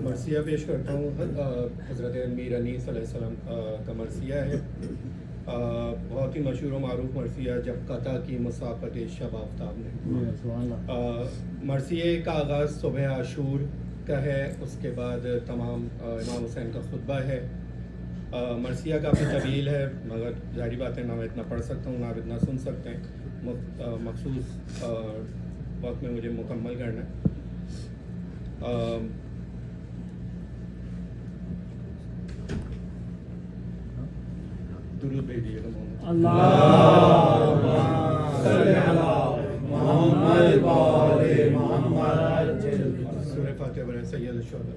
مرثیہ پیش کرتا ہوں. حضرت امیر علی صلی اللہ علیہ وسلم کا مرثیہ ہے. بہت ہی مشہور و معروف مرثیہ جب قطع کی مسافت شب آفتاب نے. مرثیے کا آغاز صبح عاشور کا ہے, اس کے بعد تمام امام حسین کا خطبہ ہے. مرثیہ کافی طویل ہے مگر ظاہری بات ہے نہ میں اتنا پڑھ سکتا ہوں نہ اتنا سن سکتے ہیں. مخصوص وقت میں مجھے مکمل کرنا ہے. درود بھیجیے گا سورہ فاتحہ برائے سید الشہداء.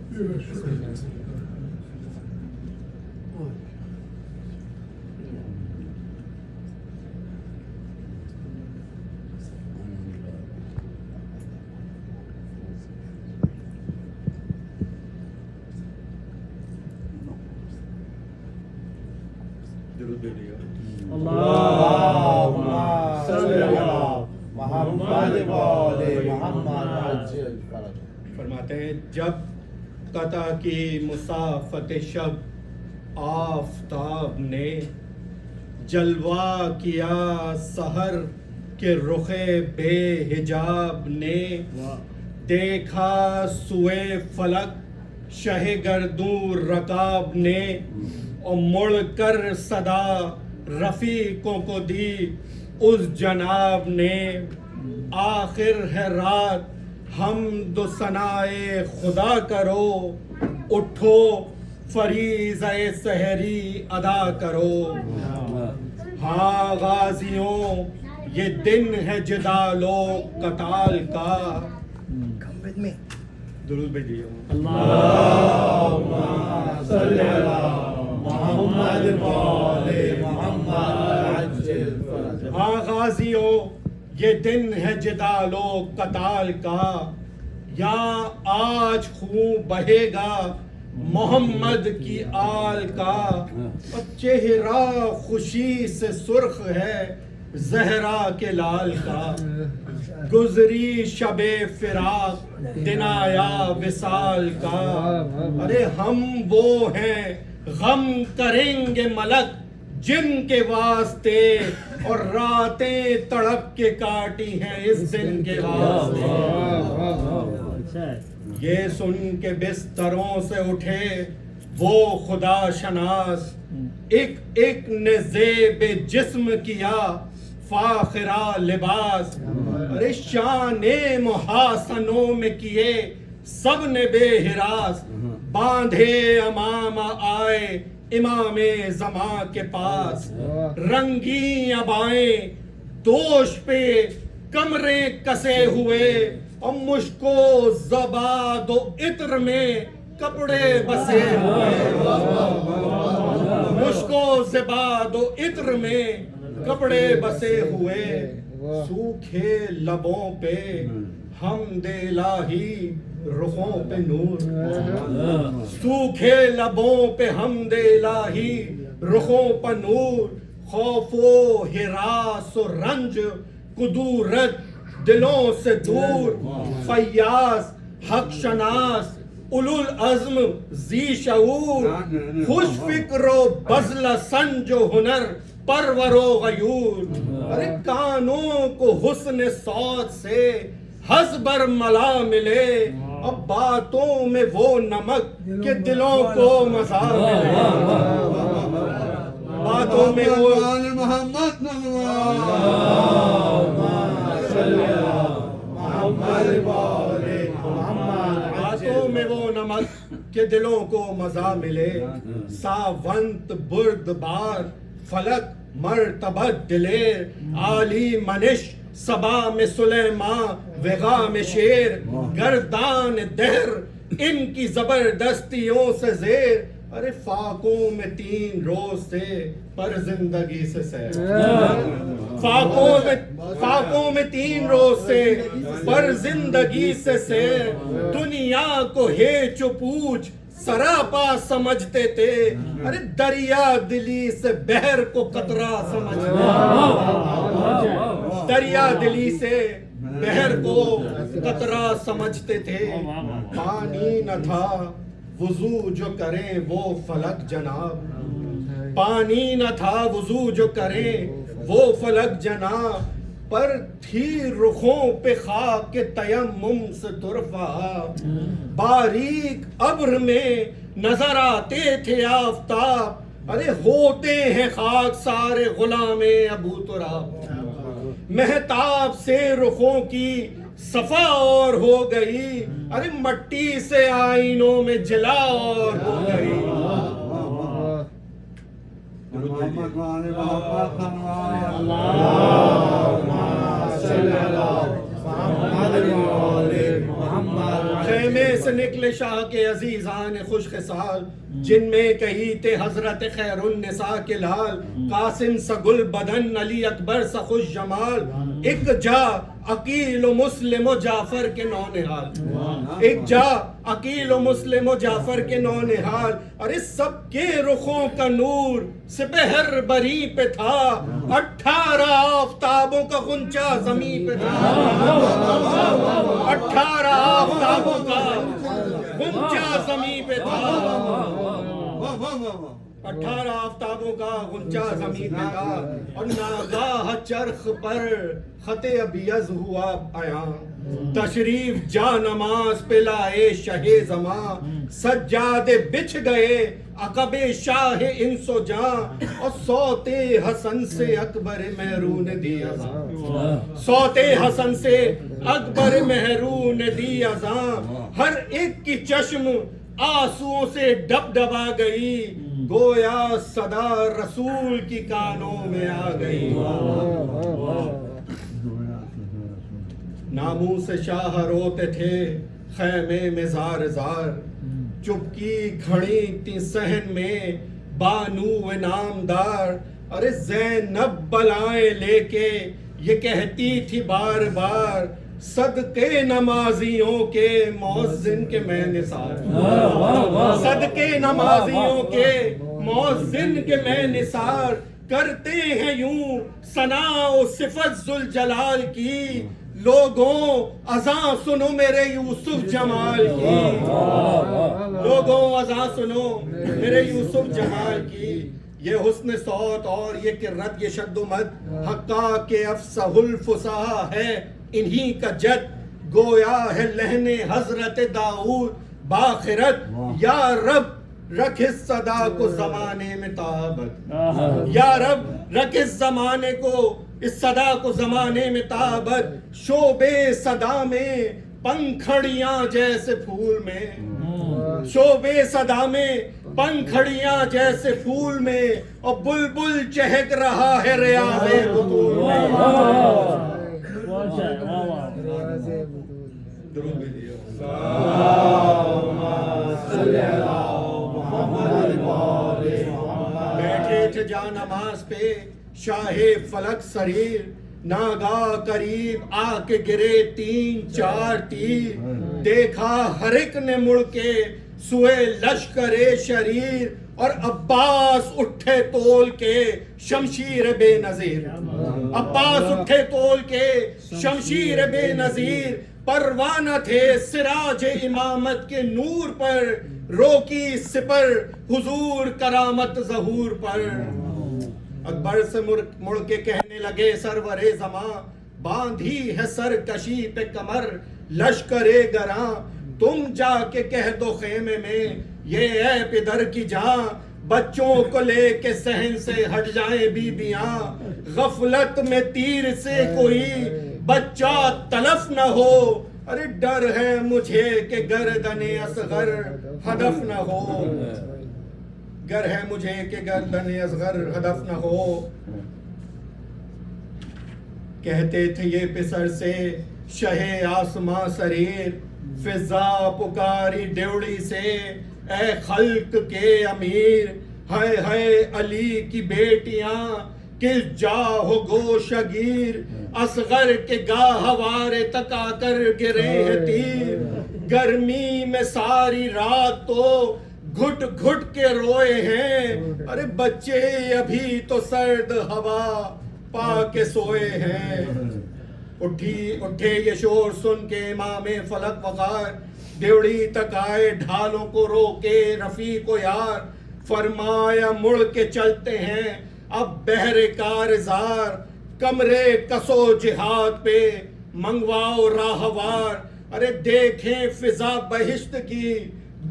درود بھیجیے گا. فرماتے ہیں جب قطع کی مسافت شب آفتاب نے جلوہ کیا سحر کے رخ بے حجاب نے, دیکھا سوئے فلک شہ گردوں رکاب نے, اور مڑ کر صدا رفیقوں کو دی اس جناب نے. آخر ہے رات حمد و ثنائے خدا کرو, اٹھو فریضہ سحری ادا کرو. ہاں غازیوں یہ دن ہے جدال و قتال کا. درود بھیجیے. ہاں غازیوں یہ دن ہے جدال و قتال کا, یا آج خون بہے گا محمد کی آل کا. اور چہرہ خوشی سے سرخ ہے زہرا کے لال کا. گزری شب فراق دن آیا وصال کا. ارے ہم وہ ہیں غم کریں گے ملک جن کے واسطے, اور راتیں تڑپ کے کاٹی ہیں اس دن کے واسطے. یہ سن کے بستروں سے اٹھے وہ خدا شناس, ایک ایک نے زیب جسم کیا فاخرہ لباس. ارے شان محاسنوں میں کیے سب نے بے ہراس, باندھے امام آئے امام زمان کے پاس. رنگی ابائیں دوش پہ کمرے کسے ہوئے, اور مشک و زباد و عطر میں کپڑے بسے ہوئے. مشک و زباد و عطر میں کپڑے بسے ہوئے. سوکھے لبوں پہ حمد الہی رخوں پہ نور, سوکھے لبوں پہ حمد الہی رخوں پہ نور. خوف و ہراس و رنج کدورت دلوں سے دور. فیاض حق شناس اولو العزم ذی شعور, خوش فکر و بذل سنج و ہنر پرور و غیور. ارے کانوں کو حسن صوت سے حس بر ملا ملے, اب باتوں میں وہ نمک کہ دلوں کو مزہ ملے. باتوں میں وہ محمد باتوں میں وہ نمک کہ دلوں کو مزہ ملے. ساونت برد بار فلک مرتبت دلیر, عالی منش صبا میں سلیمان وغا میں شیر. گردان دہر ان کی زبردستیوں سے زیر, ارے فاقوں میں 3 روز سے پر زندگی سے سیر. فاقوں میں 3 روز سے پر زندگی سے سیر. دنیا کو ہیچ و پوچھ سراپا سمجھتے تھے، ارے دریا دلی سے بحر کو قطرہ سمجھتے تھے، دریا دلی سے بحر کو قطرہ سمجھتے تھے، پانی نہ تھا وضو جو کریں وہ فلک جناب، پانی نہ تھا وضو جو کریں وہ فلک جناب، پر تھی رخوں پہ خاک کے تیمم سے ترفع، باریک ابر میں نظر آتے تھے آفتاب، ارے ہوتے ہیں خاک سارے غلام ابو تراب، مہتاب سے رخوں کی صفا اور ہو گئی، ارے مٹی سے آئینوں میں جلا اور ہو گئی۔ خیمے سے نکلے شاہ کے عزیزان خوش خصال، جن میں کہی تھے حضرت خیر النساء کے لال، قاسم سا گل بدن علی اکبر سا خوش جمال، ایک جا عقیل و مسلم و جعفر کے نونہال، ایک جا عقیل و مسلم و جعفر کے نونہال، ارے سب کے رخوں کا نور سپہر بری پہ تھا، 18 آفتابوں کا غنچہ زمین پہ تھا، 18 آفتابوں کا غنچہ زمین پہ تھا، 18 آفتابوں کا غنچہ زمین پہ تھا، اور ناگاہ چرخ پر خط ابیض ہوا عیاں، تشریف جا نماز پہ لائے شہ زمان، سجادے بچھ گئے عقب شاہ انس و جاں، اور صوت حسن سے اکبر مہرو نے دی اذان، صوت حسن سے اکبر مہرو نے دی اذان، ہر ایک کی چشم آنسوؤں سے ڈب ڈبا گئی، گویا صدا رسول کی کانوں میں آ گئی۔ ناموں سے شاہ روتے تھے خیمے میں زار زار، چپکی کھڑی تھی صحن میں بانو نامدار، ارے زینب بلائیں لے کے یہ کہتی تھی بار بار، صدقے نمازیوں کے مؤذن کے میں نثار، صدقے نمازیوں کے مؤذن کے میں نثار، کرتے ہیں یوں ثنا و صفت ذوالجلال کی، لوگوں اذان سنو میرے یوسف جمال کی، لوگوں اذان سنو میرے یوسف جمال کی، یہ حسن صوت اور یہ کرت، یہ شد و مد حقا کے افصح الفصحا ہے انہی کا جد، گویا ہے لہن حضرت داؤد باخرت، یا رب رکھ اس صدا کو زمانے میں تابت، یا رب رکھ اس زمانے کو، اس صدا کو زمانے میں تابت، شعبے صدا میں پنکھڑیاں جیسے پھول میں، شعبے صدا میں پنکھڑیاں جیسے پھول میں، اور بلبل چہک رہا ہے ریاض بطول میں۔ بیٹھے تھے جا نماز پہ شاہ فلک سریر، ناگاہ قریب آ کے گرے 3-4 تیر، دیکھا ہر ایک نے مڑ کے سوئے لشکر شریر، اور عباس اٹھے تول کے شمشیر بے نظیر، عباس اٹھے تول کے شمشیر بے نظیر، پروانہ تھے سراج امامت کے نور پر، روکی سپر حضور کرامت ظہور پر، اکبر سے مڑ کے کہنے لگے سرور زماں، باندھی ہے سرکشی پہ کمر لشکر گراں، تم جا کے کہہ دو خیمے میں یہ اے پدر کی جاں، بچوں کو لے کے صحن سے ہٹ جائیں بیبیاں، غفلت میں تیر سے کوئی بچہ تلف نہ ہو، ارے ڈر ہے مجھے کہ گردن اصغر ہدف نہ ہو، گر ہے مجھے کہ گردن اصغر ہدف نہ ہو، کہتے تھے یہ پسر سے شہ آسماں سریر، فضا پکاری ڈیوڑی سے اے خلق کے امیر، ہائے ہائے علی کی بیٹیاں کس جا ہو گوشگیر، اصغر کے گاہوارے تک آ کر گرے ہیں تیر، گرمی میں ساری رات تو گھٹ گھٹ کے روئے ہیں، ارے بچے ابھی تو سرد ہوا پا کے سوئے ہیں۔ اٹھے یہ شور سن کے امام فلک وقار، دیوڑی تک آئے ڈھالوں کو روکے رفیق و یار، فرمایا مڑ کے چلتے ہیں اب بحر کارزار، کمرے کسو جہاد پہ منگواؤ راہوار، ارے دیکھیں فضا بہشت کی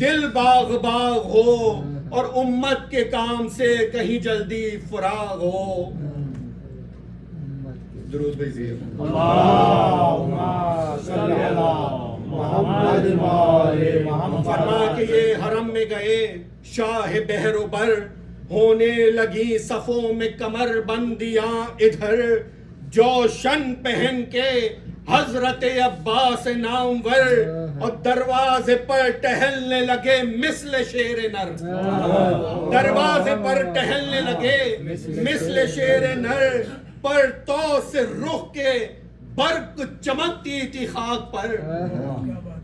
دل باغ باغ ہو، اور امت کے کام سے کہیں جلدی فراغ ہو۔ درود بھیجیے۔ اللہم صلی علی محمد و آل محمد۔ فرما کہ یہ حرم میں گئے شاہ بحر و بر، ہونے لگی صفوں میں کمر بندیاں ادھر، جوشن پہن کے حضرت عباس نامور، اور دروازے پر ٹہلنے لگے مثل شیر نر، دروازے پر ٹہلنے لگے مثل شیر نر، پر تو سے رخ کے برق چمکتی تھی خاک پر،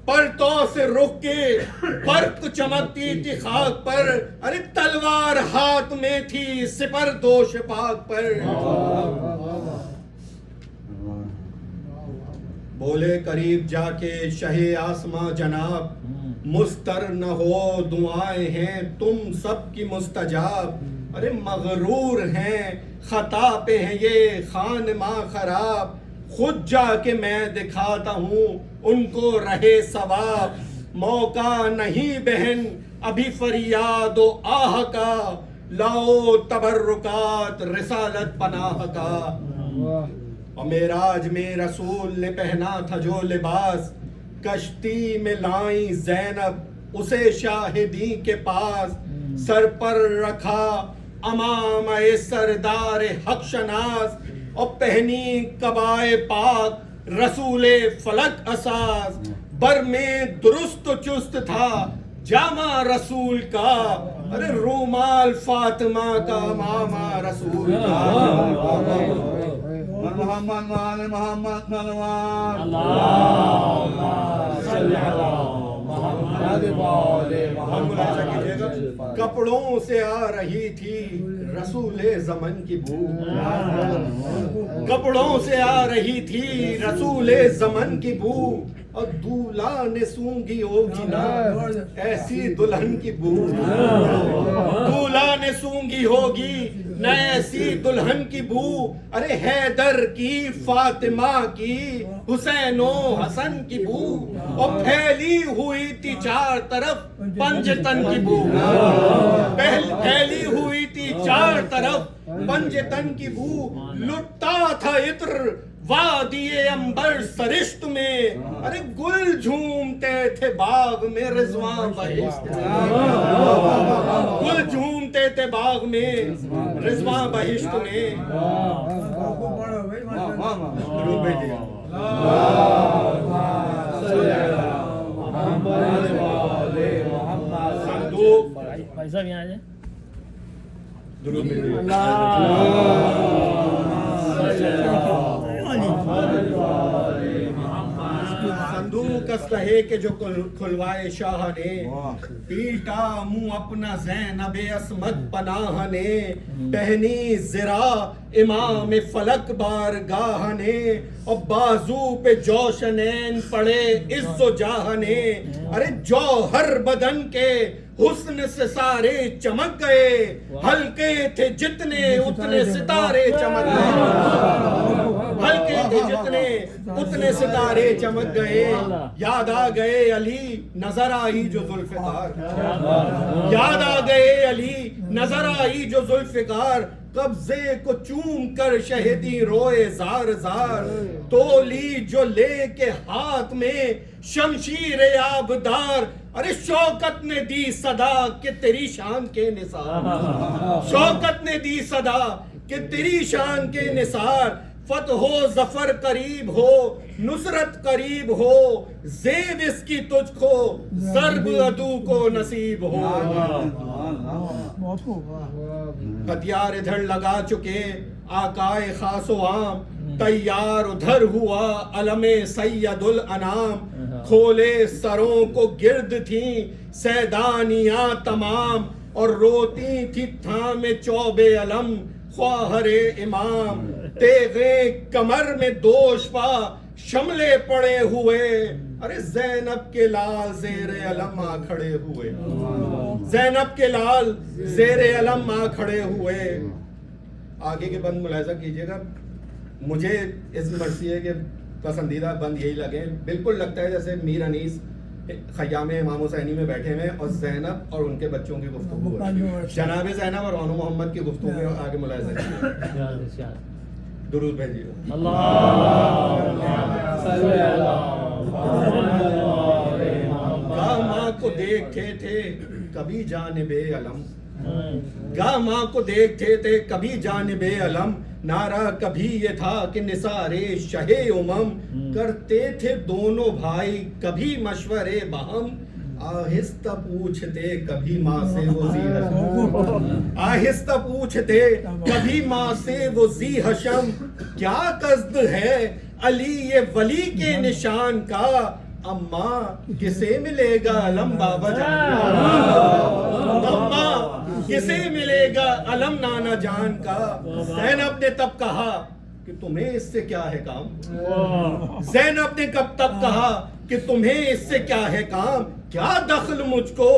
پر تو سے رخ کے برق چمکتی تھی خاک پر، ارے تلوار ہاتھ میں تھی سپر دوش پاک پر۔ بولے قریب جا کے شہ آسماں جناب، مستر نہ ہو دعائیں ہیں تم سب کی مستجاب، ارے مغرور ہیں خطا پہ ہیں یہ خانماں خراب، خود جا کے میں دکھاتا ہوں ان کو رہے ثواب، موقع نہیں بہن ابھی فریاد و آہ کا، لاؤ تبرکات رسالت پناہ کا۔ اور معراج میں رسول نے پہنا تھا جو لباس، کشتی میں لائیں زینب اسے شاہدی کے پاس، سر پر رکھا امامہ سردار حق شناس، اور پہنی قبائے پاک رسول فلک اساس، بر میں درست و چست تھا جامع رسول کا، ارے رومال فاطمہ کا امامہ رسول کا۔ محمد وآل محمد صلوات۔ اللہم صلی علی محمد و آل محمد۔ کپڑوں سے آ رہی تھی رسول زمن کی بو، کپڑوں سے آ رہی تھی رسول زمن کی بو، اور دولہا نے سونگھی ہوگی نا ایسی دلہن کی بو، دولہا نے سونگھی ہوگی نہ ایسی دلہن کی بو، ارے حیدر کی فاطمہ کی حسین و حسن کی بو، اور پھیلی ہوئی تھی چار طرف پنجتن کی بو، پھیلی ہوئی تھی چار طرف پنجتن کی بو، لٹتا تھا عطر وادی عنبر سرشت میں، ارے گل جھومتے تھے باغ میں رضواں بہشت میں، گل جھومتے تھے باغ میں رضواں بہشت میں۔ درود بھیجیے۔ صندوق بھائی صاحب یہاں آ جائیں۔ درود بھیجیے۔ صندوق اسلحے کے جو کھلوائے شاہ نے، پیٹا منہ اپنا زینب عصمت پناہ نے، پہنی زرا امام فلک بارگاہ نے، اور بازو پہ جوشنین پڑے عز و جاہ نے، ارے جوہر بدن کے حسن سے سارے چمک گئے، ہلکے تھے جتنے اتنے ستارے چمک گئے، ہلکے تھے جتنے اتنے ستارے چمک گئے، یاد آ گئے علی نظر آئی جو ذوالفقار، یاد آ گئے علی نظر آئی جو ذوالفقار، قبضے کو چوم کر شہدی روئے زار زار، تولی جو لے کے ہاتھ میں شمشیر آبدار، ارے شوکت نے دی صدا کہ تیری شان کے نثار، شوکت نے دی صدا کہ تیری شان کے نثار، فتح و ظفر قریب ہو نصرت قریب ہو، زیب اس کی تجھ کو ضرب عدو کو نصیب ہو۔ ہتھیار ادھر لگا چکے آقائے خاص و عام، تیار ادھر ہوا علم سید الانام، کھولے سروں کو گرد تھیں سیدانیاں تمام اور روتی تھی تھامے چوب علم خواہر امام تیغیں کمر میں دوش پا شملے پڑے ہوئے ارے زینب کے لال زیر علم آ کھڑے ہوئے زینب کے لال زیر علم آ کھڑے ہوئے. آگے کے بند ملاحظہ کیجئے گا. مجھے اس مرثیے کے پسندیدہ بند یہی لگے, بالکل لگتا ہے جیسے میر انیس خیام امام حسینی میں بیٹھے ہوئے اور زینب اور ان کے بچوں کی گفتگو ہو رہی ہے. جناب زینب اور بانو محمد کی گفتگو آگے ملاحظہ کیجئے. درود بھیجیے. گاہ ماں کو دیکھتے تھے کبھی جانب علم, گاہ ماں کو دیکھتے تھے کبھی جانب علم, نعرہ کبھی یہ تھا کہ نثار شہ امم, کرتے تھے دونوں بھائی کبھی مشورے بہم, آہستہ پوچھتے کبھی ماں سے وہ ذی حشم, آہستہ پوچھتے کبھی ماں سے وہ ذی حشم, کیا قصد ہے علی یہ ولی کے نشان کا, اماں کسے ملے گا علم بابا جان, اماں کسے ملے گا علم نانا جان کا. زینب نے تب کہا کہ تمہیں اس سے کیا ہے کام, زینب نے تب کہا کہ تمہیں اس سے کیا ہے کام, کیا دخل مجھ کو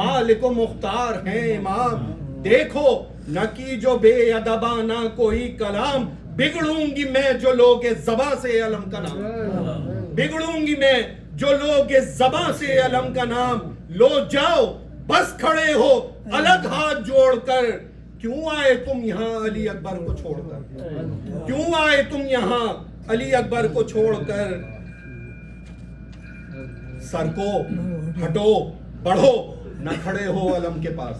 مالک و مختار ہیں امام, دیکھو نہ کی جو بے ادبانہ کوئی کلام, بگڑوں گی میں جو لوگ زباں سے علم کا نام, بگڑوں گی میں جو لوگ زباں سے علم کا نام, لو جاؤ بس کھڑے ہو الگ ہاتھ جوڑ کر, کیوں آئے تم یہاں علی اکبر کو چھوڑ کر, کیوں آئے تم یہاں علی اکبر کو چھوڑ کر, سر کو ہٹو بڑھو نہ کھڑے ہو علم کے پاس,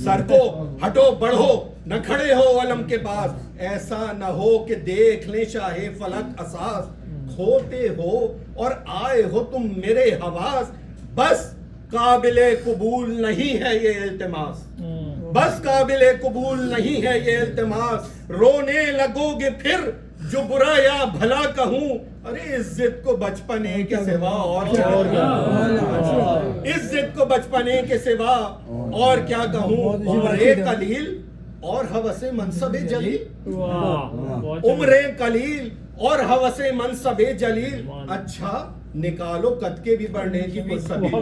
سر کو ہٹو بڑھو نہ کھڑے ہو علم کے پاس, ایسا نہ ہو کہ دیکھ لیں شاہ فلک اساس, کھوتے ہو اور آئے ہو تم میرے حواس, بس قابل قبول نہیں ہے یہ التماس, بس قابل قبول نہیں ہے یہ التماس, رونے لگو گے پھر جو برا یا بھلا کہوں, ارے عزت کو بچپنے کے سوا اور کیا, عزت کو بچپنے کے سوا اور کیا کہوں, عمرے قلیل اور ہوس منصب جلیل, عمرے قلیل اور ہوس منصب جلیل, اچھا نکالو قد کے بھی بڑھنے کی کچھ سبیل,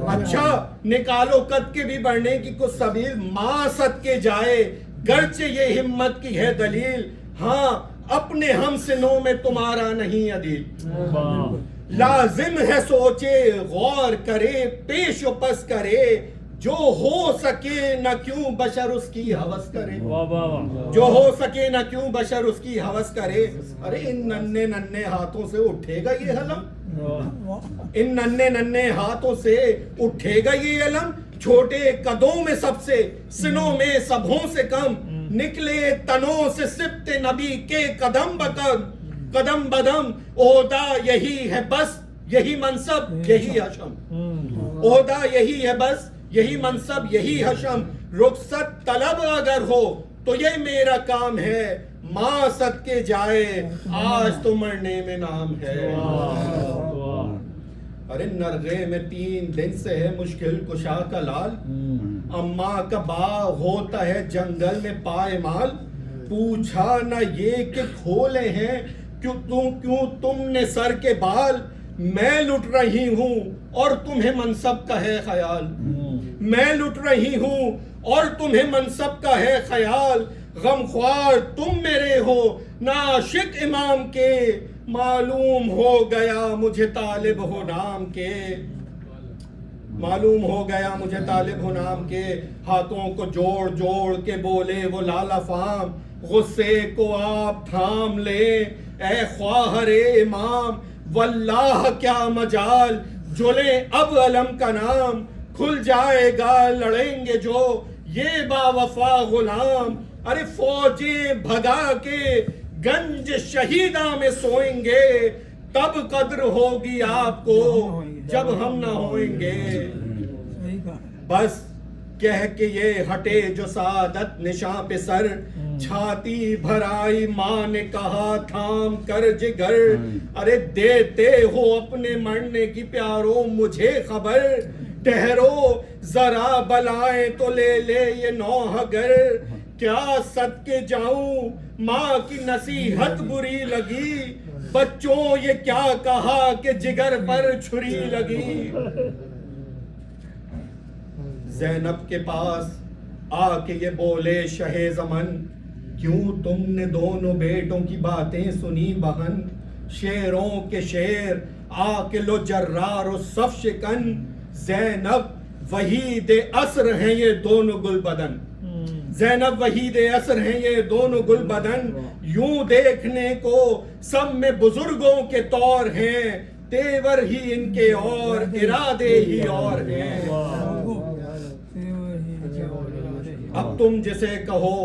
اچھا نکالو قد کے بھی بڑھنے کی کچھ سبیل, ماں صدقے جائے گرچہ یہ ہمت کی ہے دلیل, ہاں اپنے ہم سنوں میں تمہارا نہیں عدیل, لازم ہے سوچے غور کرے پیش و پس کرے, جو ہو سکے نہ کیوں بشر اس کی ہوس کرے, جو ہو سکے نہ کیوں بشر اس کی ہوس کرے, ارے ان ننھے ننھے ہاتھوں سے اٹھے گا یہ علم, ان ننھے ننھے ہاتھوں سے اٹھے گا یہ علم, چھوٹے قدوں میں سب سے سنوں میں سبھوں سے کم, نکلے تنوں سے سبت نبی کے قدم بقدم, قدم بدم, عہدہ یہی ہے بس یہی منصب یہی حشم, عہدہ یہی ہے بس یہی منصب یہی حشم, رخصت طلب اگر ہو تو یہ میرا کام ہے, ماں صدقے جائے آج تو مرنے میں نام ہے. ارے نرغے میں 3 دن سے ہے مشکل کشا کا لال, اماں کا باغ ہوتا ہے جنگل میں پائمال, پوچھا نہ یہ کہ کھولے ہیں کیوں تم نے سر کے بال, میں لٹ رہی ہوں اور تمہیں منصب کا ہے خیال, میں لٹ رہی ہوں اور تمہیں منصب کا ہے خیال, غمخوار تم میرے ہو نعاشق امام کے, معلوم ہو گیا مجھے طالب ہو نام کے, معلوم ہو گیا مجھے طالب ہو نام کے, ہاتھوں کو جوڑ جوڑ کے بولے وہ لالا فام, غصے کو آپ تھام لے اے خواہر امام, واللہ کیا مجال جلے اب علم کا نام, کھل جائے گا لڑیں گے جو یہ با وفا غلام, ارے فوجیں بھگا کے گنج شہیدہ میں سوئیں گے, تب قدر ہوگی آپ کو جب ہم نہ ہوئیں گے, بس کہہ کے یہ ہٹے جو سعادت نشاں پہ سر چھاتی بھرائی ماں نے کہا تھام کر جگر ارے دیتے ہو اپنے مرنے کی پیاروں مجھے خبر ٹھہرو ذرا بلائیں تو لے لے یہ نوح گر کیا صدقے جاؤں ماں کی نصیحت بری لگی بچوں یہ کیا کہا کہ جگر پر چھری لگی زینب کے پاس آ کے یہ بولے شہ زمن کیوں تم نے دونوں بیٹوں کی باتیں سنی بہن شیروں کے شیر آ کے لو جرار و صف شکن زینب وحید عصر ہیں یہ دونوں گل بدن زینب وحید عصر ہیں یہ دونوں گل بدن یوں دیکھنے کو سب میں بزرگوں کے طور ہیں تیور ہی ان کے اور ارادے ہی اور ہیں اب تم جسے کہو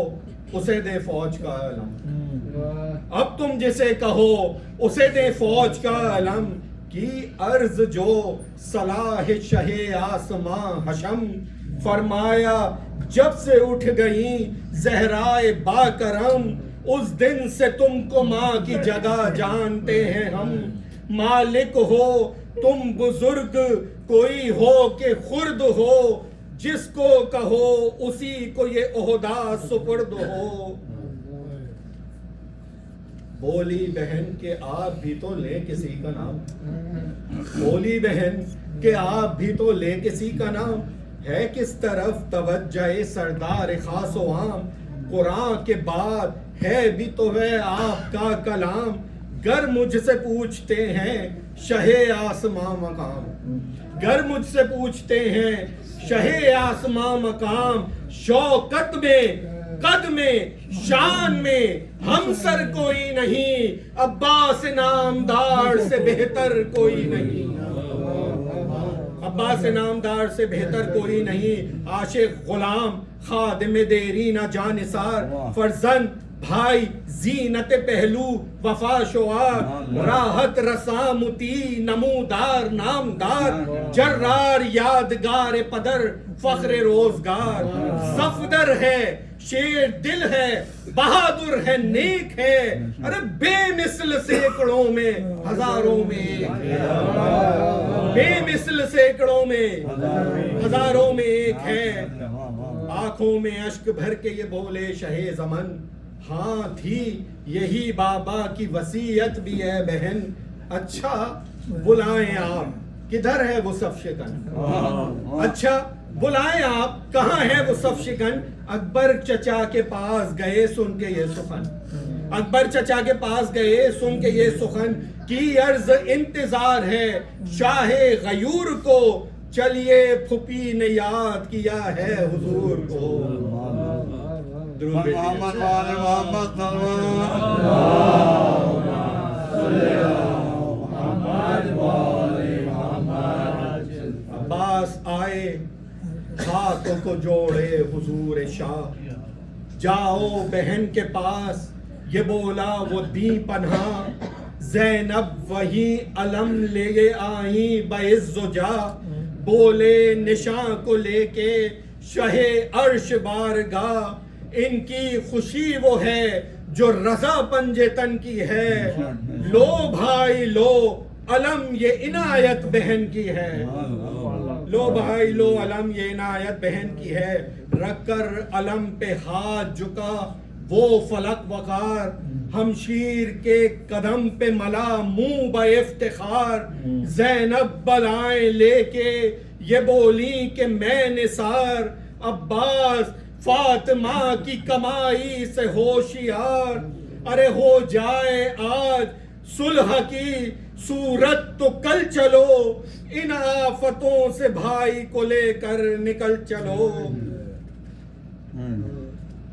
اسے دے فوج کا علم اب تم جسے کہو اسے دے فوج کا علم کی عرض جو صلاح شہ آسماں حشم فرمایا جب سے اٹھ گئیں زہرائے با کرم اس دن سے تم کو ماں کی جگہ جانتے ہیں ہم مالک ہو تم بزرگ کوئی ہو کہ خرد ہو جس کو کہو اسی کو یہ عہدہ سپرد ہو بولی بہن کہ آپ بھی تو لے کسی کا نام بولی بہن کہ آپ بھی تو لے کسی کا نام ہے کس طرف توجہ سردار خاص و عام قرآن کے بعد ہے بھی تو ہے آپ کا کلام گر مجھ سے پوچھتے ہیں شہ آسماں مقام گر مجھ سے پوچھتے ہیں شہ آسماں مقام شوکت میں قد میں شان میں ہم سر کوئی نہیں عباس نامدار سے بہتر کوئی نہیں عباس نامدار سے بہتر کوئی نہیں عاشق غلام خادم دیری نہ جانثار فرزند بھائی زینت پہلو وفا شعار راحت رسامتی نمودار نامدار جرار یادگار پدر فخر روزگار صفدر ہے شیر دل ہے بہادر ہے نیک ہے ارے بے مثل سینکڑوں میں ہزاروں میں ایک ہے بے مثل سینکڑوں میں ہزاروں میں ایک ہے آنکھوں میں اشک بھر کے یہ بولے شہ زمن ہاں تھی یہی بابا کی وصیت بھی ہے بہن اچھا بلائیں آپ کدھر ہے وہ صف شکن اچھا بلائیں آپ کہاں ہے وہ صف شکن اکبر چچا کے پاس گئے سن کے یہ سخن اکبر چچا کے پاس گئے سن کے یہ سخن کی عرض انتظار ہے شاہ غیور کو چلیے پھپھی نے یاد کیا ہے حضور کو محمد والے محمد عباس آئے ہاتھوں کو جوڑے حضور شاہ جاؤ بہن کے پاس یہ بولا وہ دی پناہ زینب وہی علم لے آئی بعز و جا بولے نشاں کو لے کے شہ عرش بارگاہ ان کی خوشی وہ ہے جو رضا پنجے تن کی ہے لو بھائی لو علم یہ عنایت بہن کی ہے لو بھائی لو علم یہ عنایت بہن کی ہے رکھ کر علم پہ ہاتھ جھکا وہ فلک وقار ہمشیر کے قدم پہ ملا منہ بے افتخار زینب بلائیں لے کے یہ بولی کہ میں نثار عباس فاطمہ کی کمائی سے ہوشیار ارے ہو جائے آج صلح کی صورت تو کل چلو ان آفتوں سے بھائی کو لے کر نکل چلو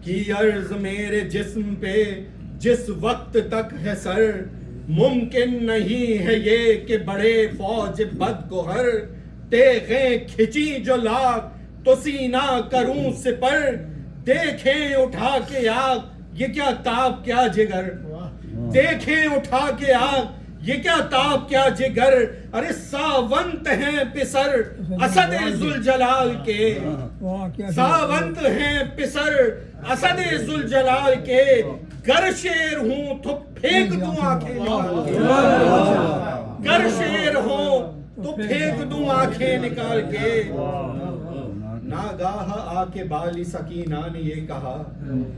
کی عرض میرے جسم پہ جس وقت تک ہے سر ممکن نہیں ہے یہ کہ بڑے فوج بد گوہر تیغیں کھچی جو لاکھ تو سینہ کروں سپر دیکھیں اٹھا کے آگ یہ کیا تاب کیا جگر دیکھیں اٹھا کے آگ یہ کیا تاب کیا جگر، ارے ساونت ہیں پسر اسد ذوالجلال کے، ساونت ہیں پسر اسد ذوالجلال کے، گر شیر ہوں تو پھینک دوں آنکھیں نکال کے، گر شیر ہوں تو پھینک دوں آنکھیں نکال کے۔ ناگاہ آ کے بالی سکینہ نے یہ کہا،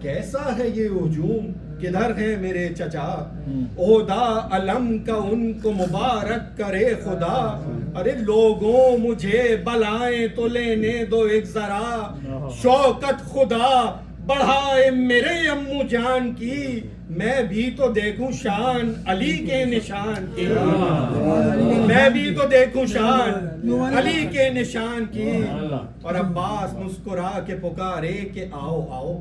کیسا ہے یہ ہجوم، کدھر ہے میرے چچا، عہدہ علم کا ان کو مبارک کرے خدا، ارے لوگوں مجھے بلائیں تو لینے دو ایک ذرا، شوکت خدا بڑھائے میرے امو جان کی، میں بھی تو دیکھوں شان علی کے نشان کی، میں بھی تو دیکھوں شان علی کے نشان کی۔ اور عباس مسکرا کے پکارے کہ آؤ آؤ،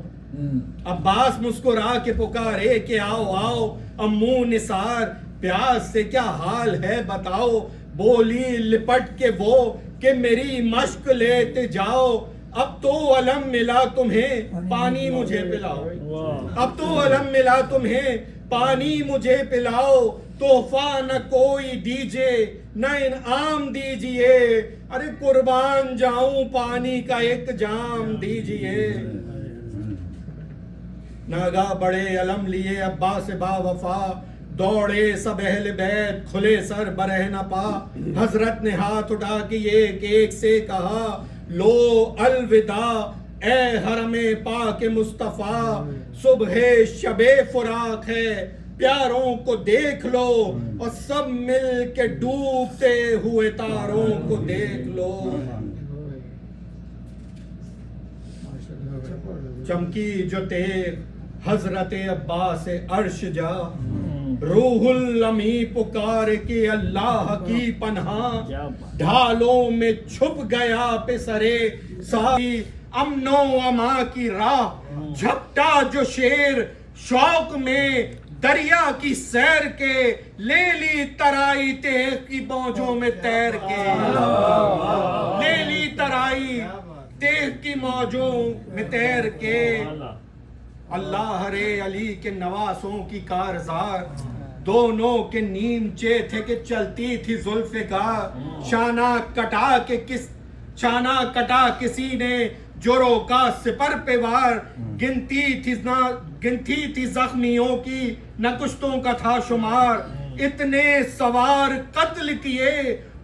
عباس مسکرا کے پکارے کہ آؤ آؤ، امو نثار پیاس سے کیا حال ہے بتاؤ، بولی لپٹ کے وہ کہ میری مشق لیتے جاؤ، اب تو علم ملا تمہیں پانی مجھے پلاؤ، اب تو علم ملا تمہیں پانی مجھے پلاؤ، تحفہ نہ کوئی دیجے نہ انعام دیجئے، ارے قربان جاؤں پانی کا ایک جام دیجئے۔ ناگاہ بڑے علم لیے عباس با وفا، دوڑے سب اہل بیت کھلے سر برہ نہ پا، حضرت نے ہاتھ اٹھا کے ایک ایک سے کہا، لو الوداع اے حرم پاک مصطفیٰ، صبح شب فراق ہے پیاروں کو دیکھ لو، اور سب مل کے ڈوبتے ہوئے تاروں کو دیکھ لو۔ چمکی جو تیغ حضرت عباس عرش جا، روح الامی پکار کے اللہ کی پناہ، ڈھالوں میں چھپ گیا پسرے ساری امن و اما کی راہ، جھپٹا جو شیر شوق میں دریا کی سیر کے، لے لی ترائی تیغ کی موجوں میں تیر کے، لے لی ترائی تیغ کی موجوں میں تیر کے۔ اللہ رے علی کے نواسوں کی کارزار، دونوں کے نیمچے تھے کہ چلتی تھی ذوالفقار، شانہ کٹا کسی نے جو روکا سپر پہ وار، گنتی تھی زخمیوں کی نہ کشتوں کا تھا شمار، اتنے سوار قتل کیے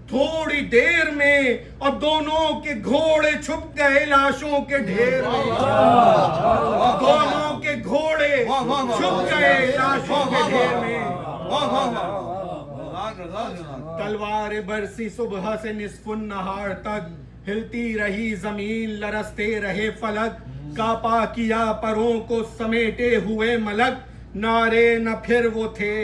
تھوڑی دیر میں، اور دونوں کے گھوڑے چھپ گئے لاشوں کے ڈھیر میں، دونوں کے گھوڑے چھپ گئے لاشوں کے ڈھیر میں۔ تلوار برسی صبح سے نصف النہار تک، ہلتی رہی زمین لرزتے رہے فلک، کاپا کیا پروں کو سمیٹے ہوئے ملک، نعرے نہ پھر وہ تھے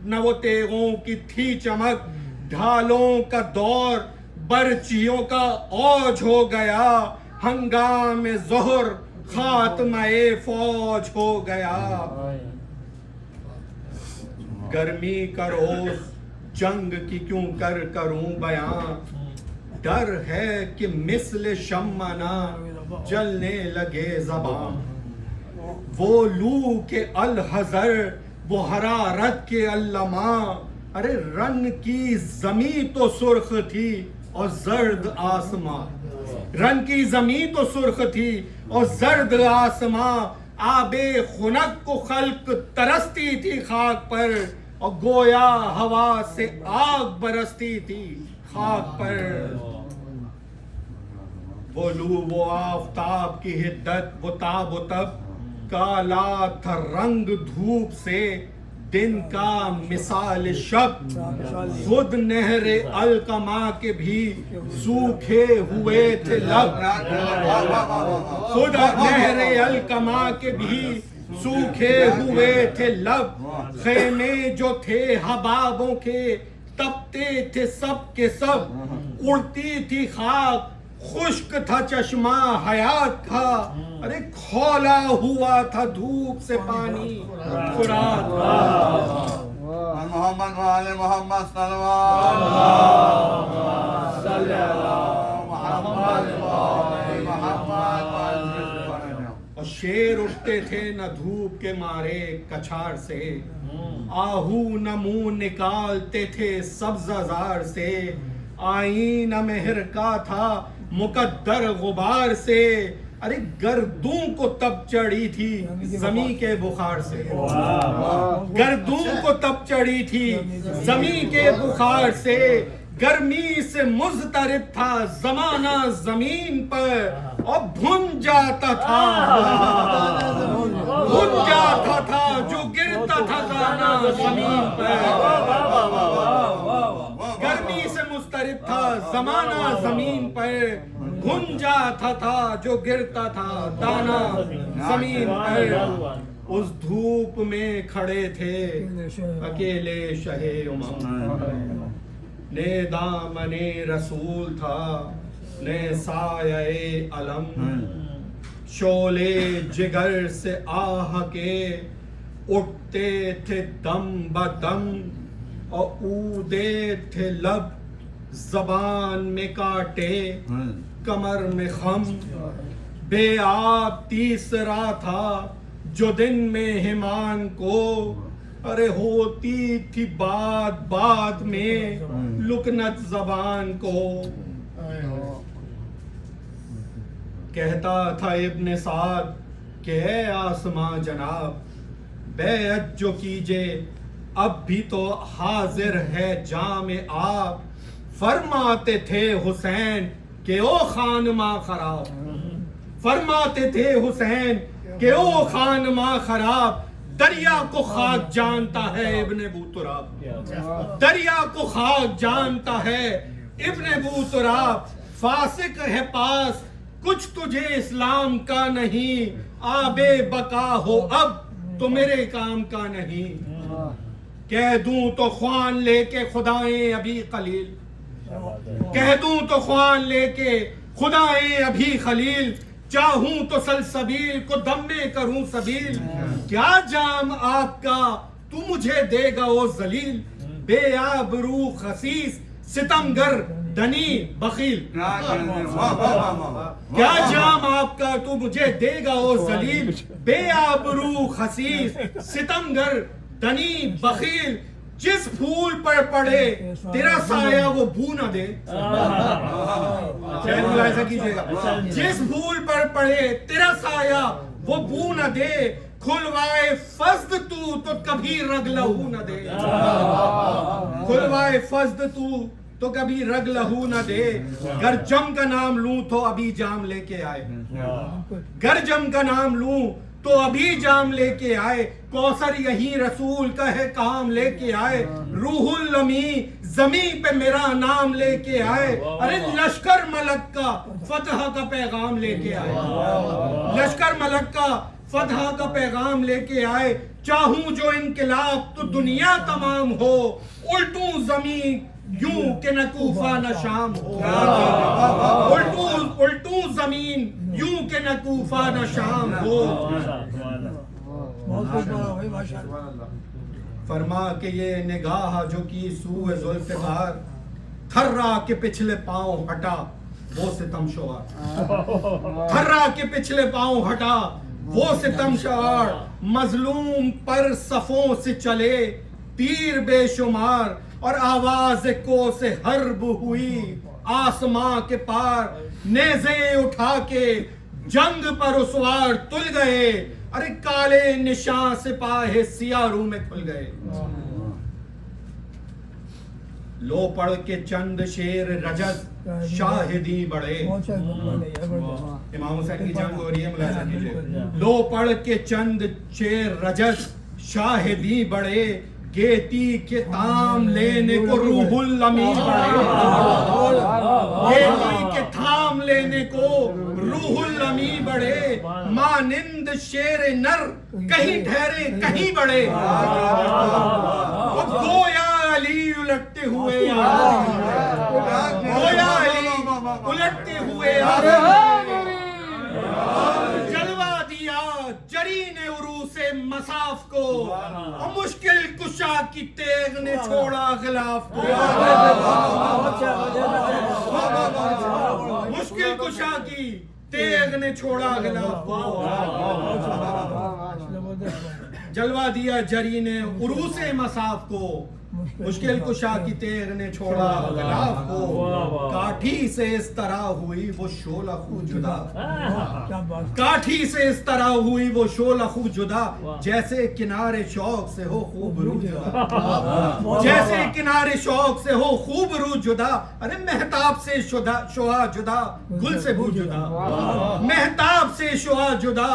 نہ وہ تیغوں کی تھی چمک، ڈھالوں کا دور برچیوں کا اوج ہو گیا، ہنگام ظہر خاتمہ فوج ہو گیا۔ گرمی کا روز جنگ کی کیوں کروں بیان، ڈر ہے کہ مثل شمع نہ جلنے لگے زبان، وہ لو کے الحذر وہ حرارت کے اللمع، ارے رن کی زمین تو سرخ تھی اور زرد آسماں، رن کی زمین تو سرخ تھی اور زرد آسماں، آب خنک کو خلق ترستی تھی خاک پر، اور گویا ہوا سے آگ برستی تھی خاک پر۔ وہ لو وہ آفتاب کی حدت وہ تاب و تب، کالا تھا رنگ دھوپ سے دن کا مثال شب، خود نہر القما کے بھی سوکھے ہوئے تھے لب، خود نہر القما کے بھی سوکھے ہوئے تھے لب، خیمے جو تھے حبابوں کے تپتے تھے سب کے سب، اڑتی تھی خاک خشک تھا چشمہ حیات کا، ارے کھولا ہوا تھا دھوپ سے پانی فرات کا۔ محمد وآل محمد صلی اللہ علیہ وسلم۔ اور شیر اٹھتے تھے نہ دھوپ کے مارے کچھار سے، آہو نہ منہ نکالتے تھے سبزہ سے، آئینہ مہر کا تھا مقدر غبار سے، ارے گردوں کو تب چڑھی تھی زمین کے بخار سے، گردوں کو تب چڑھی تھی زمین کے بخار سے، گرمی سے مضطرب تھا زمانہ زمین پر، اور بھن جاتا تھا جو گرتا تھا دانا زمین پر، گرمی سے مضطرب تھا زمانہ زمین پر، بھن جاتا تھا جو گرتا تھا دانا زمین پر، اس دھوپ میں کھڑے تھے اکیلے شہ امم، نے دامن رسول تھا نے سایہ علم، شعلے جگر سے آہ کے اٹھتے تھے دم بدم، اور اودے تھے لب زبان میں کاٹے کمر میں خم، بے آب تیسرا تھا جو دن میں ہمان کو، ارے ہوتی تھی بات بات میں لکنت زبان کو، کہتا تھا ابن سعد کہ اے آسماں جناب، بیعت جو کیجے اب بھی تو حاضر ہے جام آپ، فرماتے تھے حسین کہ او خانماں خراب، فرماتے تھے حسین کہ او خانماں خراب، دریا کو خاک جانتا ہے ابن ابو تراب، دریا کو خاک جانتا ہے ابن ابو تراب، فاسق ہے پاس کچھ تجھے اسلام کا نہیں، آب بقا ہو اب تو میرے کام کا نہیں، کہہ دوں تو خوان لے کے خدائیں ابھی خلیل، کہہ دوں تو خوان لے کے خدائیں ابھی خلیل، چاہوں تو سلسبیل کو دم میں کروں سبیل، کیا جام آپ کا تو مجھے دے گا او ذلیل، بے آبرو خسیس ستمگر دنی بخیل، کیا جام آپ کا تو مجھے دے گا او ذلیل، بے آبرو خسیس ستمگر دنی بخیل، جس پھول پر پڑے تیرا سایہ وہ بو نہ دے، شاید ملاحظہ کیجئے گا، جس پھول پر پڑے تیرا سایہ وہ بو نہ دے، کھلوائے فضد تو کبھی رگ لہو نہ دے، کھلوائے فضد تو کبھی رگ لہو نہ دے، گر جم کا نام لوں تو ابھی جام لے کے آئے، گر جم کا نام لوں تو ابھی جام لے کے آئے، کوثر یہی رسول کا ہے کام لے کے آئے، روح الامی زمین پہ میرا نام لے کے آئے، ارے لشکر ملک کا فتح کا پیغام لے کے آئے، لشکر ملک کا فتح کا پیغام لے کے آئے، چاہوں جو انقلاب تو دنیا تمام ہو، الٹوں زمین یوں کہ نہ کوفہ نہ شام ہو، الٹوں زمین یوں کہ نہ کوفہ نہ شام ہو، فرما کہ یہ نگاہ جو کی سوئے ذوالفقار، تھرا کے پچھلے پاؤں ہٹا وہ ستم شعار، تھرا کے پچھلے پاؤں ہٹا وہ ستم شعار، مظلوم پر صفوں سے چلے تیر بے شمار، اور آواز کو سے حرب ہوئی آسماں کے پار، نیزے اٹھا کے جنگ پر اسوار تل گئے، ارے کالے نشان سپاہ سیاروں میں کھل گئے، لو پڑھ کے چند شیر رجز شاہدی بڑے، امام حسین کی جنگ ہو رہی ہے ملاحظہ کیجئے، لو پڑھ کے چند شیر رجز شاہدی بڑے، گیتی کے تام لینے کو روح الامی بڑھے، گیتی کے تھام لینے کو روح الامی بڑھے، مانند شیر نر کہیں ٹھہرے کہیں بڑھے، گویا علی الٹتے ہوئے گویا علی الٹتے ہوئے جلوہ دیا جرین عروس مصاف کو، اور مشکل کشا کی تیغ نے چھوڑا غلاف کو، مشکل کشا کی تیغ نے چھوڑا غلاف کو، جلوہ دیا جری نے عروس مصاف کو، مشکل کشا کی تیر نے چھوڑا غلاف کو، کاٹھی سے اس طرح ہوئی وہ شعلہ خو جدا، کاٹھی سے اس طرح ہوئی وہ شعلہ خو جدا، جیسے کنارے شوق سے ہو خوب رو جدا، جیسے کنارے شوق سے ہو خوب رو جدا، ارے مہتاب سے شعاع جدا گل سے بو جدا، مہتاب سے شعاع جدا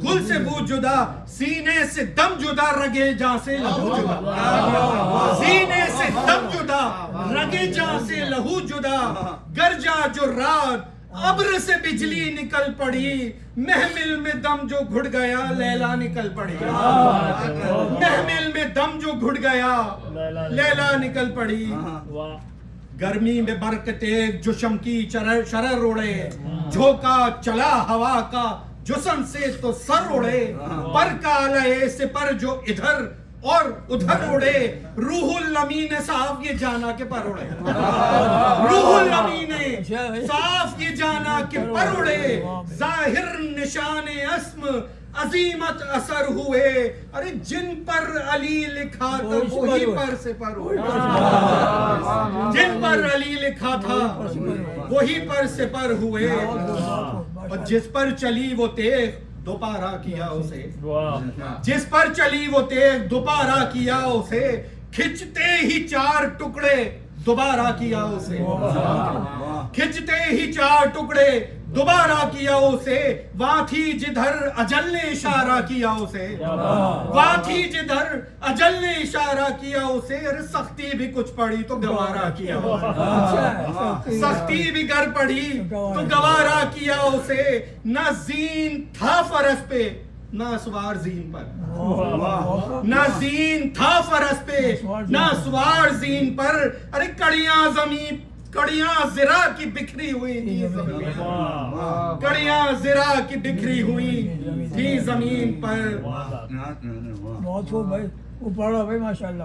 گل سے بو جدا، سینے سے دم جدا رگے جاں سے لہو جدا، سینے سے دم جدا رگے جاں سے لہو جدا، گرجا جو رات ابر سے بجلی نکل پڑی، محمل میں دم جو گھٹ گیا لیلا نکل پڑی، محمل میں دم جو گھٹ گیا لیلا نکل پڑی، گرمی میں برق تیغ جشم کی شرر اڑے، جھوکا چلا ہوا کا جسم سے تو سر اڑے، پر کا لئے سے پر جو ادھر اور ادھر اڑے، روح الامین نے صاف یہ جانا کہ پر اڑے، روح الامین نے صاف یہ جانا کہ پر اڑے، ظاہر نشان اسم عظیمت اثر ہوئے، ارے جن پر علی لکھا تھا وہی پر سے پر ہوئے، جن پر علی لکھا تھا وہی پر سے پر ہوئے، اور جس پر چلی وہ تیغ دوبارہ کیا اسے، جس پر چلی وہ تیغ دوبارہ کیا اسے، کھچتے ہی چار ٹکڑے دوبارہ کیا اسے، کھچتے ہی چار ٹکڑے دوبارہ کیا اسے، وہاں تھی جدھر اجل نے اشارہ کیا اسے، وہاں تھی جدھر اجل نے اشارہ کیا اسے، ارے سختی بھی کچھ پڑی تو گوارا کیا اسے، سختی بھی گر پڑی تو گوارا کیا اسے، نہ زین تھا فرس پہ نہ سوار زین پر، نہ زین تھا فرس پہ نہ سوار زین پر، ارے کڑیاں زمین کڑیاں زرا کی بکھری ہوئی تھی زمین، کڑیاں زرا کی بکھری ہوئی تھی زمین پر، بہت خوب بھائی، وہ پڑھا بھائی ماشاءاللہ،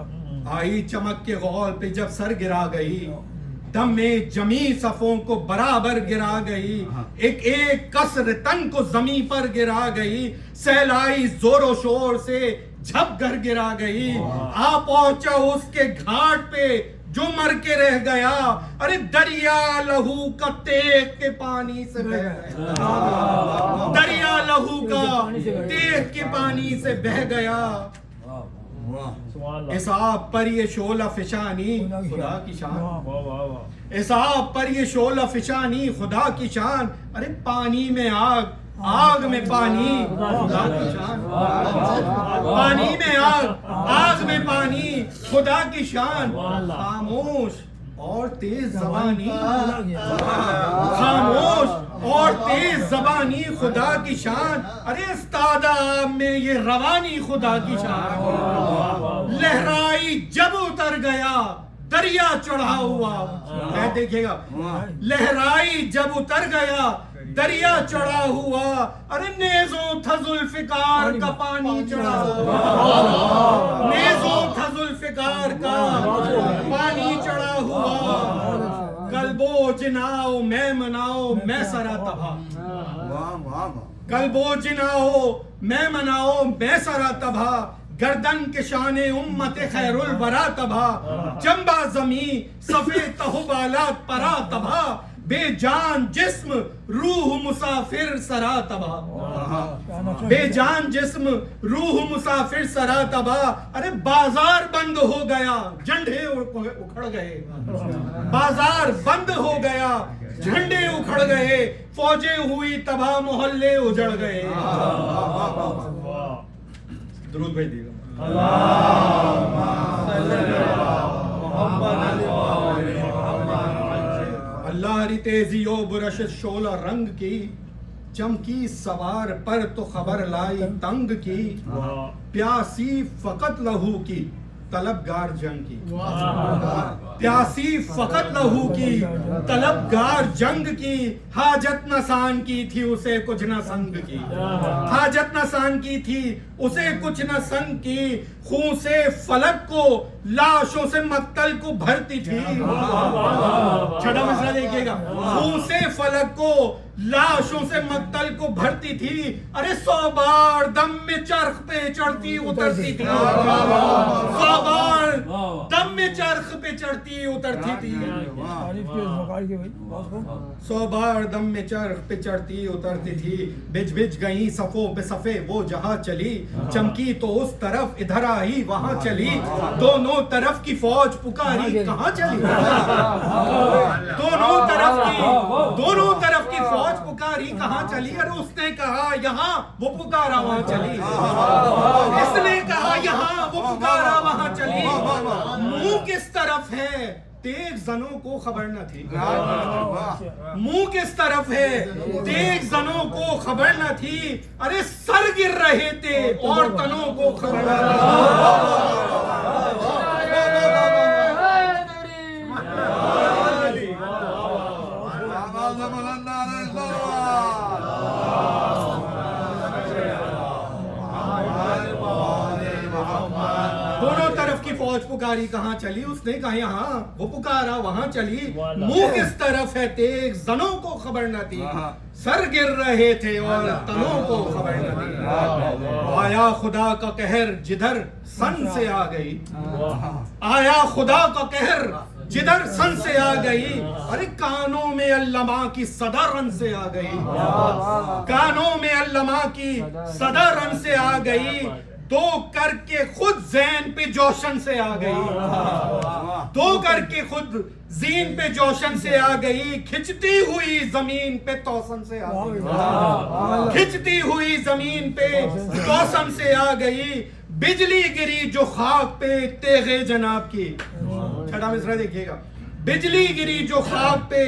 آئی چمک کے غول پہ جب سر گرا گئی، دم میں جمی صفوں کو برابر گرا گئی، ایک ایک کسر تن کو زمین پر گرا گئی، سیلائی زور و شور سے جھپ گر گرا گئی، آ پہنچا اس کے گھاٹ پہ جو مر کے رہ گیا، ارے دریا لہو کا تیغ کے پانی سے بہ گیا، دریا لہو کا تیغ کے پانی سے بہ گیا، اصحاب پر یہ شعلہ فشانی خدا کی شان، اصحاب پر یہ شعلہ فشانی خدا کی شان، ارے پانی میں آگ آگ میں پانی خدا کی شان، پانی میں آگ آگ میں پانی خدا کی شان، خاموش اور تیز زبانی، خاموش اور تیز زبانی خدا کی شان، ارے استاد آپ میں یہ روانی خدا کی شان، لہرائی جب اتر گیا دریا چڑھا ہوا، دیکھیے گا، لہرائی جب اتر گیا دریا چڑھا ہوا، ارے نیزوں تھا ذوالفقار کا پانی چڑھا ہوا، نیزوں تھا ذوالفقار کا پانی چڑھا ہوا، قلبو جناؤ میں مناؤ میں سرا تباہ، قلبو جناؤ میں مناؤ میں سرا تباہ، گردن کے شان امت خیر الورا تباہ، جنبہ زمین صفے تہو بالات پرا تباہ، بے جان جسم روح مسافر سرا تباہ، بے جان جسم روح مسافر سرا تباہ، ارے بازار بند ہو گیا جھنڈے اکھڑ گئے، بازار بند ہو گیا جھنڈے اکھڑ گئے، فوجیں ہوئی تباہ محلے اجڑ گئے، درود بھیج دیجیے اللہ ری تیزی و برشت شعلہ رنگ کی، چمکی سوار پر تو خبر لائی تنگ کی، پیاسی فقط لہو کی طلبگار جنگ کی، پیاسی فقط لہو کی طلبگار جنگ کی، حاجت نسان کی تھی اسے کچھ نہ سنگ کی، حاجت نسان کی تھی اسے کچھ نہ سنگ کی، خون سے فلک کو لاشوں سے مقتل کو بھرتی تھی، چھٹا مسئلہ دیکھیے گا، خون سے فلک کو لاشوں سے مقتل کو بھرتی تھی، ارے 100 بار دم میں چرخ پہ چڑھتی اترتی تھی، 100 بار دم میں چرخ پہ چڑھتی اترتی تھی، 100 بار دم میں چرخ پہ چڑھتی اترتی تھی، بج بج گئی صفوں پہ صفے وہ جہاں چلی، چمکی تو اس طرف ادھر آئی وہاں چلی، دونوں طرف کی فوج پکاری کہاں چلی، دونوں طرف کی فوج پکاری کہاں چلی، اور اس نے کہا یہاں وہ پکارا وہاں چلی، اس نے کہا یہاں وہ پکارا وہاں چلی، منہ کس طرف ہے تیغ زنوں کو خبر نہ تھی، منہ کس طرف ہے تیغ زنوں کو خبر نہ تھی، ارے سر گر رہے تھے اور تنوں کو خبر نہ تھی، دونوں طرف کی فوج پکاری کہاں چلی، اس نے کہا یہاں وہ پکارا وہاں چلی، منہ کس طرف ہے تیغ زنوں کو خبر نہ تھی، سر گر رہے تھے اور تنوں کو خبر نہ تھی، آیا خدا کا قہر جدھر سن سے آ گئی، آیا خدا کا قہر جدھر سن سے آ گئی، ارے کانوں میں علماء کی صدا رن سے آ گئی، کانوں میں علماء کی صدا رن سے آ گئی، دو کر کے خود زین پہ جوشن سے آ گئی، دو کر کے خود زین پہ جوشن سے آ گئی، کھچتی ہوئی زمین پہ توسن سے آ گئی، کھچتی ہوئی زمین پہ توسن سے آ گئی، بجلی گری جو خاک پہ تیغ جناب کی، چھٹا مصرع دیکھیے گا، بجلی گری جو خاک پہ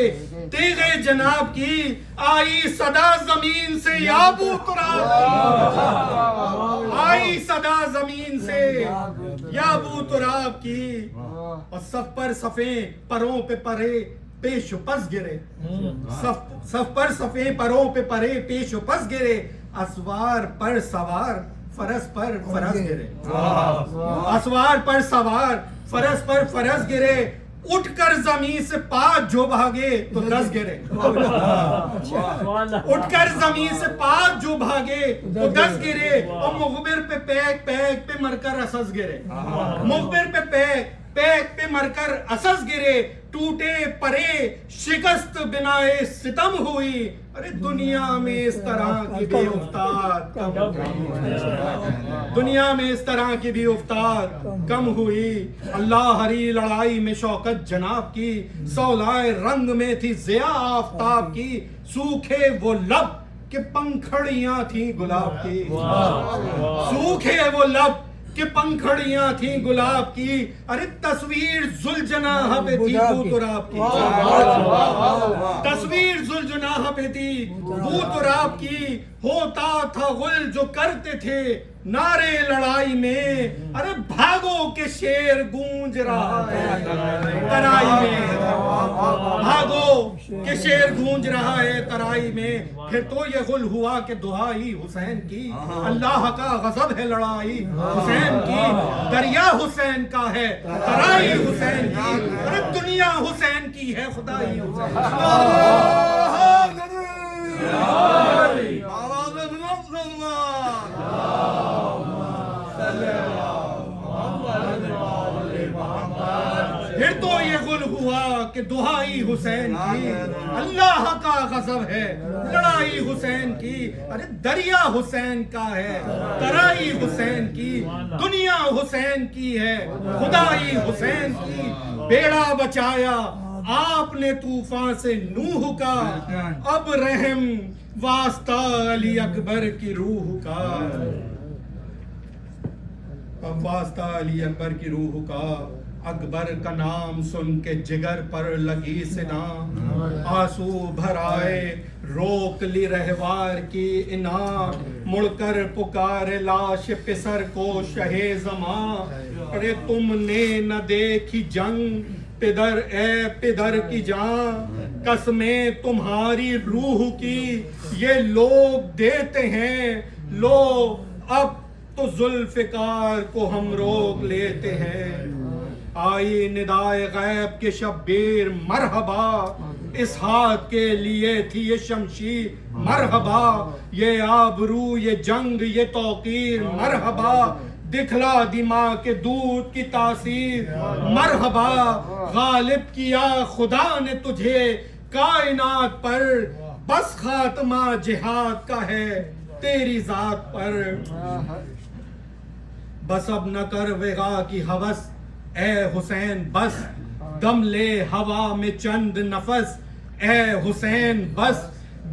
تیغ جناب کی، آئی صدا زمین سے یا ابو تراب کی، آئی صدا زمین سے یا ابو تراب کی، اور صف پر صفیں پروں پہ پرے پیش و پس گرے، صف پر صفیں پروں پہ پرے پیش و پس گرے، اسوار پر سوار فرس پر فرس گرے، اسوار پر سوار فرس پر فرس گرے، اٹھ کر زمین سے 5 جو بھاگے تو 10 گرے، اٹھ کر زمین سے 5 جو بھاگے تو 10 گرے، اور مغبر پہ پیک پیک پہ مر کر اسس گرے، مغبر پہ پیک پیک پہ مر کر اسس گرے، ٹوٹے پرے شکست بنائے ستم ہوئی، ارے دنیا میں اس طرح کی بھی افتاد کم ہوئی، دنیا میں اس طرح کی بھی افتاد کم ہوئی، اللہ ہری لڑائی میں شوکت جناب کی، سولائے رنگ میں تھی ضیاء آفتاب کی، سوکھے وہ لب کہ پنکھڑیاں تھیں گلاب کی، سوکھے وہ لب کہ پنکھڑیاں تھیں گلاب کی، ارے تصویر ذوالجناح پہ تھی بو تراب کی، تصویر ذوالجناح پہ تھی بو تراب کی، ہوتا تھا غل جو کرتے تھے نعرے لڑائی میں، ارے بھاگو کہ شیر گونج رہا ہے ترائی میں، بھاگو کہ شیر گونج رہا ہے ترائی میں، پھر تو یہ غل ہوا کہ دہائی حسین کی، اللہ کا غضب ہے لڑائی حسین کی، دریا حسین کا ہے ترائی حسین کی، ارے دنیا حسین کی ہے خدائی حسین پھر تو یہ غل ہوا کہ دہائی حسین کی، اللہ کا غضب ہے لڑائی حسین کی، ارے دریا حسین کا ہے ترائی حسین کی، دنیا حسین کی ہے خدائی حسین کی، بیڑا بچایا آپ نے طوفان سے نوح کا، اب رحم واسطہ علی اکبر کی روح کا، اب واسطہ علی اکبر کی روح کا، اکبر کا نام سن کے جگر پر لگی سنا، آنسو بھر آئے روک لی رہوار کی انا، مڑ کر پکار لاش پسر کو شہ زماں، ارے تم نے نہ دیکھی جنگ پدر اے پدر کی جان، قسمیں تمہاری روح کی یہ لوگ دیتے ہیں، لو اب تو ذوالفقار کو ہم روک لیتے ہیں، آئی ندائے غیب کے شبیر مرحبا، اس ہاتھ کے لیے تھی یہ شمشیر مرحبا، یہ آبرو یہ جنگ یہ توقیر مرحبا، دکھلا دی ماں کے دودھ کی تاثیر مرحبا، غالب کیا خدا نے تجھے کائنات پر، بس خاتمہ جہاد کا ہے تیری ذات پر، بس اب نہ کر وغا کی ہوس اے حسین، بس دم لے ہوا میں چند نفس اے حسین، بس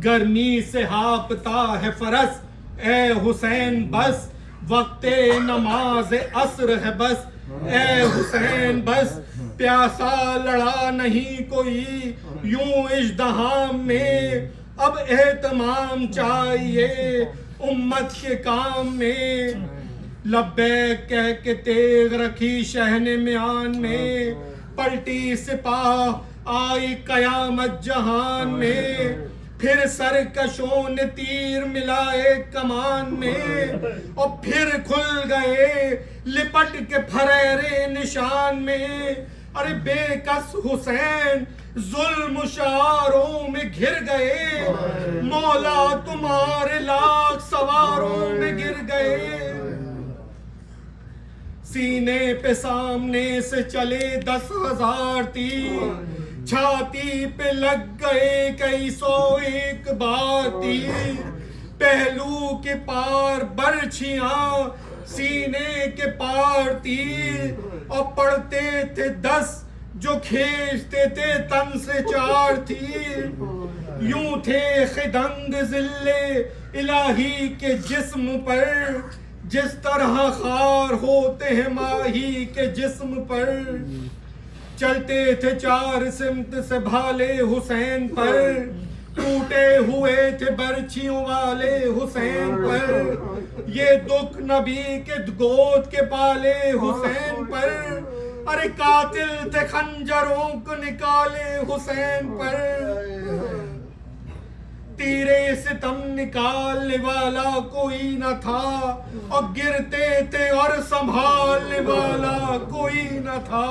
گرمی سے ہاپتا ہے فرس اے حسین، بس وقت نماز عصر ہے بس اے حسین، بس پیاسا لڑا نہیں کوئی یوں اژدہام میں، اب اہتمام چاہیے امت کے کام میں، لبیک کہہ کے تیغ رکھی شہن میان میں، پلٹی سپاہ آئی قیامت جہان میں، پھر سرکشوں نے تیر ملائے کمان میں، اور پھر کھل گئے لپٹ کے پھریرے نشان میں، ارے بے کس حسین ظلم شعاروں میں گھر گئے، مولا تمہارے لاکھ سواروں میں گر گئے، سینے پہ سامنے سے چلے 10,000 تیر، چھاتی پہ لگ گئے کئی سو ایک بار تیر، پہلو کے پار برچھیاں سینے کے پار تیر، اور پڑتے تھے 10 جو کھینچتے تھے تن سے 4 تیر، یوں تھے خدنگ ذل الہی کے جسم پر، جس طرح خار ہوتے ہیں ماہی کے جسم پر، چلتے تھے 4 سمت سے بھالے حسین پر، ٹوٹے ہوئے تھے برچھیوں والے حسین پر، یہ دکھ نبی کے گود کے پالے حسین پر، ارے قاتل تھے خنجروں کو نکالے حسین پر، تیرے ستم نکالنے والا کوئی نہ تھا، اور گرتے تھے اور سنبھالنے والا کوئی نہ تھا،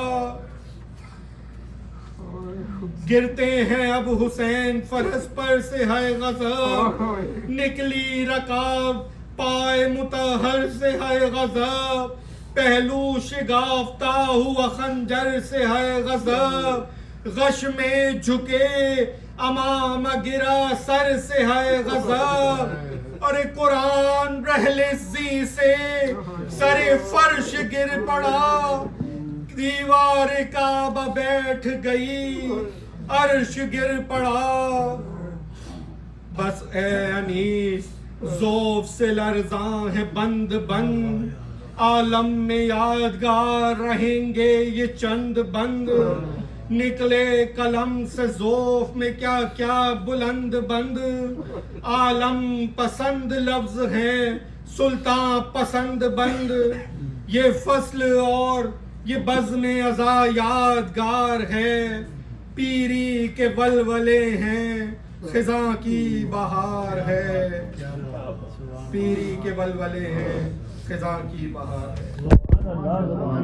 گرتے ہیں اب حسین فرس پر سے ہے غضب، نکلی رکاب پائے مطہر سے ہے غضب، پہلو شگافتہ ہوا خنجر سے ہے غضب، غش میں جھکے امام گرا سر سے ہے غضب، اور قرآن رحل زی سے سر فرش گر پڑا، دیوار کعبہ بیٹھ گئی عرش گر پڑا، بس اے انیس ذوف سے لرزاں ہے بند بند، عالم میں یادگار رہیں گے یہ چند بند، نکلے قلم سے ذوف میں کیا کیا بلند بند، عالم پسند لفظ ہیں سلطان پسند بند، یہ فصل اور یہ بزم ازا یادگار ہے، پیری کے ولولے ہیں خزاں کی بہار ہے، پیری کے ولولے ہیں خزاں کی بہار ہے۔